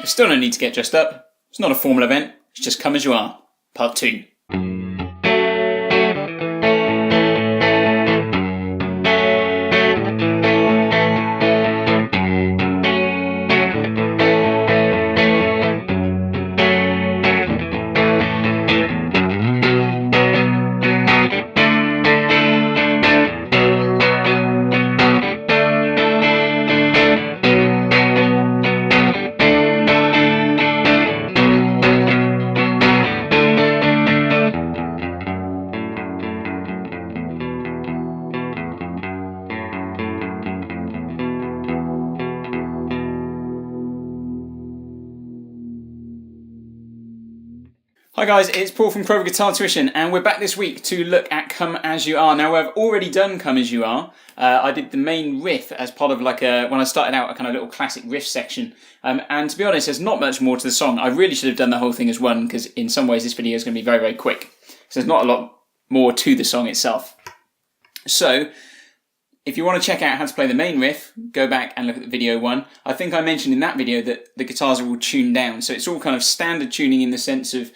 Still no need to get dressed up. It's not a formal event. It's just come as you are. Part 2. Hi guys, it's Paul from Crowborough Guitar Tuition, and we're back this week to look at Come As You Are. Now, I've already done Come As You Are. I did the main riff as part of when I started out, a kind of little classic riff section. And to be honest, there's not much more to the song. I really should have done the whole thing as one, because in some ways this video is going to be very, very quick. So there's not a lot more to the song itself. So, if you want to check out how to play the main riff, go back and look at the video 1. I think I mentioned in that video that the guitars are all tuned down. So it's all kind of standard tuning in the sense of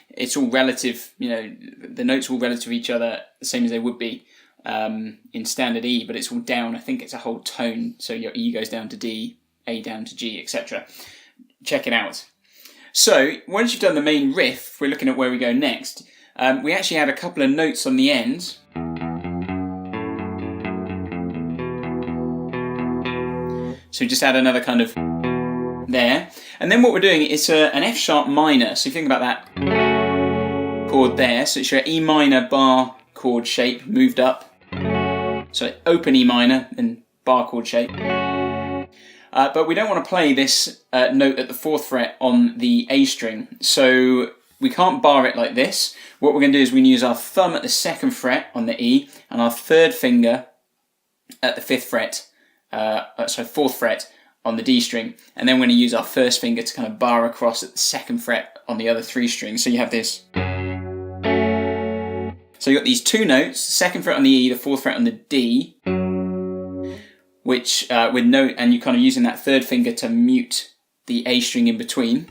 it's all relative, the notes are all relative to each other, the same as they would be in standard E, but it's all down. I think it's a whole tone, so your E goes down to D, A down to G, etc. Check it out. So, once you've done the main riff, we're looking at where we go next. We actually add a couple of notes on the end. So just add another kind of there. And then what we're doing is an F sharp minor. So you think about that chord there, so it's your E minor bar chord shape moved up. So open E minor and bar chord shape. But we don't want to play this note at the 4th fret on the A string, so we can't bar it like this. What we're going to do is we're going to use our thumb at the 2nd fret on the E and our 3rd finger at the 5th fret, 4th fret on the D string, and then we're going to use our 1st finger to kind of bar across at the 2nd fret on the other 3 strings. So you have this. So you've got these 2 notes, 2nd fret on the E, the 4th fret on the D, which with note, and you're kind of using that 3rd finger to mute the A string in between.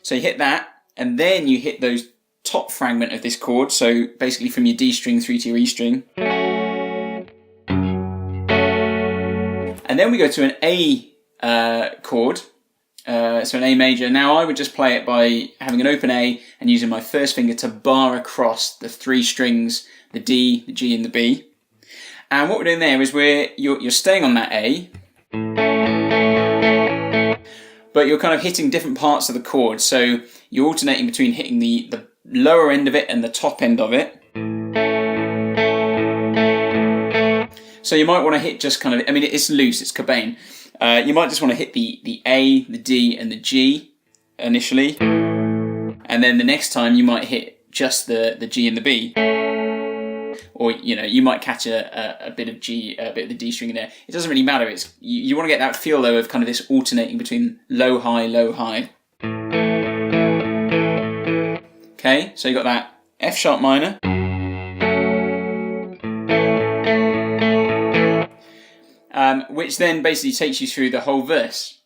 So you hit that, and then you hit those top fragment of this chord, so basically from your D string through to your E string. And then we go to an A chord, so an A major. Now I would just play it by having an open A and using my 1st finger to bar across the 3 strings, the D, the G and the B. And what we're doing there is you're staying on that A, but you're kind of hitting different parts of the chord. So you're alternating between hitting the lower end of it and the top end of it. So you might want to hit just kind of, it's loose, it's Cobain. You might just want to hit the A, the D and the G initially. And then the next time you might hit just the G and the B. Or, you might catch a bit of G, a bit of the D string in there. It doesn't really matter. You want to get that feel though of kind of this alternating between low, high, low, high. Okay, so you got that F sharp minor. Which then basically takes you through the whole verse.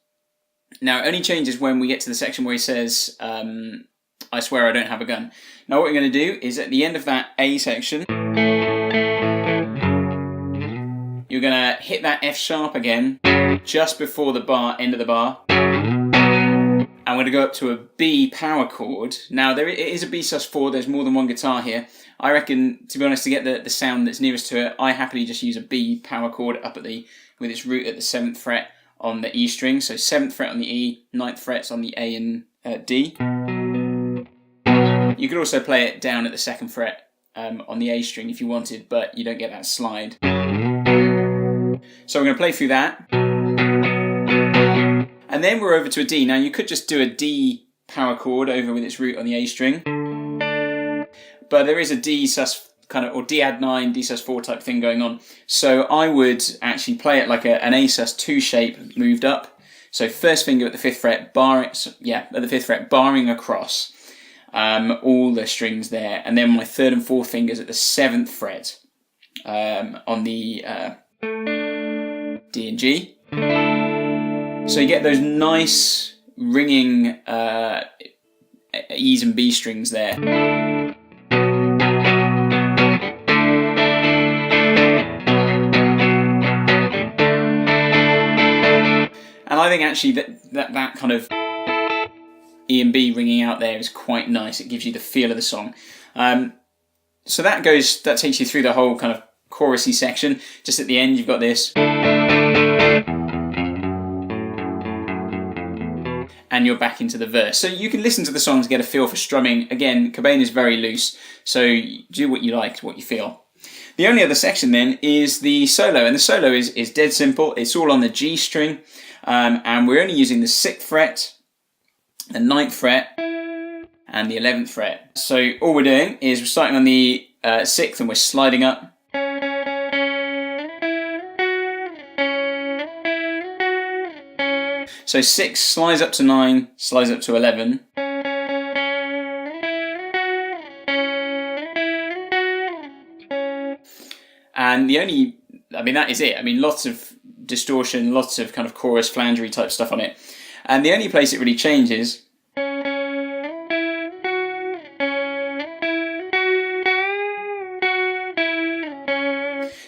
Now, it only changes when we get to the section where he says, I swear I don't have a gun. Now, what we're going to do is at the end of that A section, you're going to hit that F sharp again, just before the bar, end of the bar. I'm going to go up to a B power chord. Now, it is a B sus4, there's more than one guitar here. I reckon, to be honest, to get the sound that's nearest to it, I happily just use a B power chord up with its root at the 7th fret on the E string. So 7th fret on the E, 9th frets on the A and D. You could also play it down at the 2nd fret on the A string if you wanted, but you don't get that slide. So we're going to play through that. And then we're over to a D. Now you could just do a D power chord over with its root on the A string. But there is a D sus kind of, or D add 9, D sus4 type thing going on. So I would actually play it like an A sus2 shape moved up. So 1st finger at the 5th fret, at the 5th fret, barring across all the strings there. And then my 3rd and 4th fingers at the 7th fret on the D and G. So you get those nice ringing E's and B strings there. And I think actually that kind of E and B ringing out there is quite nice. It gives you the feel of the song. So that takes you through the whole kind of chorusy section. Just at the end, you've got this. And you're back into the verse. So you can listen to the song to get a feel for strumming. Again, Cobain is very loose, so do what you like, what you feel. The only other section then is the solo, and the solo is dead simple. It's all on the G string, and we're only using the 6th fret, the 9th fret, and the 11th fret. So all we're doing is we're starting on the 6th and we're sliding up. So 6 slides up to 9, slides up to 11. And that is it. I mean, lots of distortion, lots of kind of chorus, flangery type stuff on it. And the only place it really changes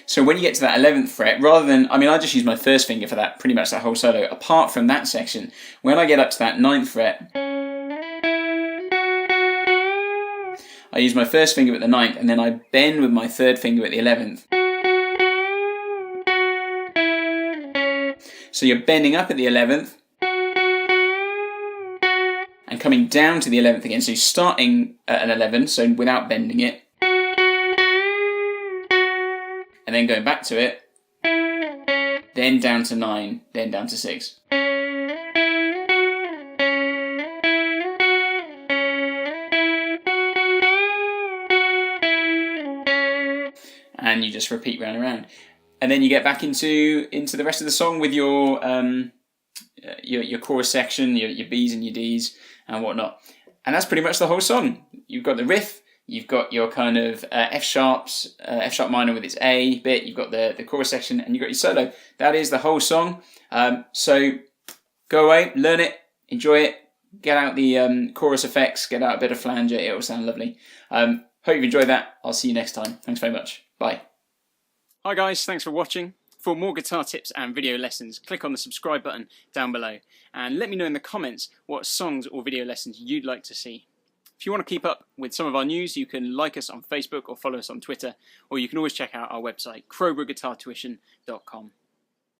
so when you get to that 11th fret, rather than, I just use my first finger for that, pretty much that whole solo. Apart from that section, when I get up to that 9th fret, I use my first finger at the 9th, and then I bend with my 3rd finger at the 11th. So you're bending up at the 11th, and coming down to the 11th again. So you're starting at an 11, so without bending it, and then going back to it, then down to 9, then down to 6. And you just repeat round and round. And then you get back into the rest of the song with your chorus section, your B's and your D's and whatnot. And that's pretty much the whole song. You've got the riff, you've got your kind of F sharp minor with its A bit, you've got the chorus section, and you've got your solo. That is the whole song. So go away, learn it, enjoy it, get out the chorus effects, get out a bit of flanger, it will sound lovely. Hope you've enjoyed that. I'll see you next time. Thanks very much. Bye. Hi guys, thanks for watching. For more guitar tips and video lessons, click on the subscribe button down below and let me know in the comments what songs or video lessons you'd like to see. If you want to keep up with some of our news, you can like us on Facebook or follow us on Twitter, or you can always check out our website, crowboroughguitartuition.com.